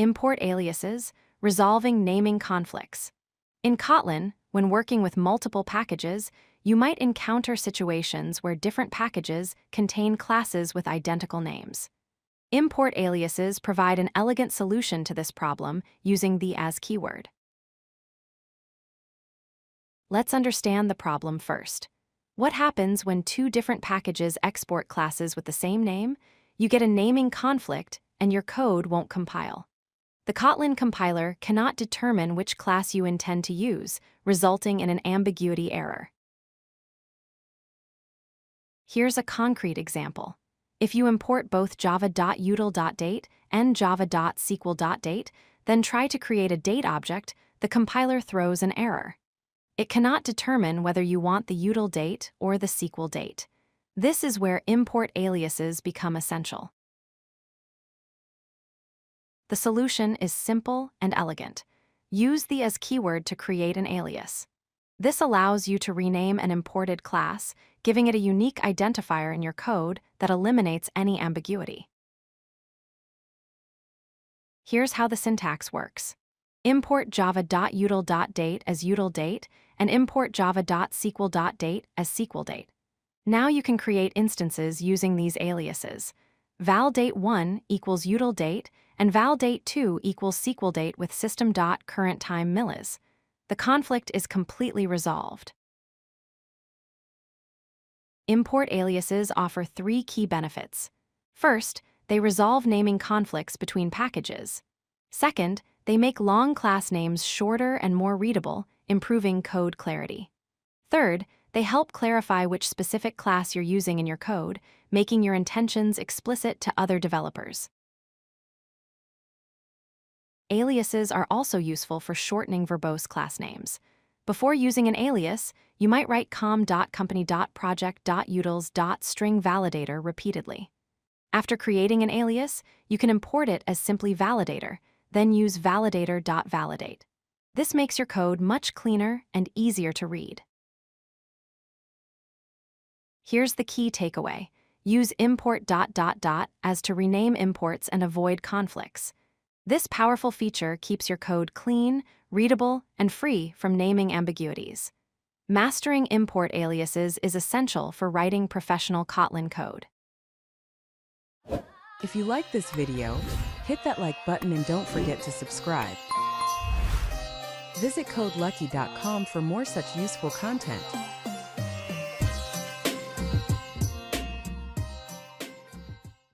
Import aliases, resolving naming conflicts. In Kotlin, when working with multiple packages, you might encounter situations where different packages contain classes with identical names. Import aliases provide an elegant solution to this problem using the as keyword. Let's understand the problem first. What happens when two different packages export classes with the same name? You get a naming conflict, and your code won't compile. The Kotlin compiler cannot determine which class you intend to use, resulting in an ambiguity error. Here's a concrete example. If you import both java.util.Date and java.sql.Date, then try to create a date object, the compiler throws an error. It cannot determine whether you want the util.Date or the sql.Date. This is where import aliases become essential. The solution is simple and elegant. Use the as keyword to create an alias. This allows you to rename an imported class, giving it a unique identifier in your code that eliminates any ambiguity. Here's how the syntax works. Import java.util.Date as util.Date and import java.sql.Date as sql.Date. Now you can create instances using these aliases. val.date1 equals util.Date and val.date2 equals sql.Date with system.currentTime_millis. The conflict is completely resolved. Import aliases offer three key benefits. First, they resolve naming conflicts between packages. Second, they make long class names shorter and more readable, improving code clarity. Third, they help clarify which specific class you're using in your code, making your intentions explicit to other developers. Aliases are also useful for shortening verbose class names. Before using an alias, you might write com.company.project.utils.string validator repeatedly. After creating an alias, you can import it as simply validator, then use validator.validate. This makes your code much cleaner and easier to read. Here's the key takeaway. Use import ... as to rename imports and avoid conflicts. This powerful feature keeps your code clean, readable, and free from naming ambiguities. Mastering import aliases is essential for writing professional Kotlin code. If you like this video, hit that like button and don't forget to subscribe. Visit codelucky.com for more such useful content.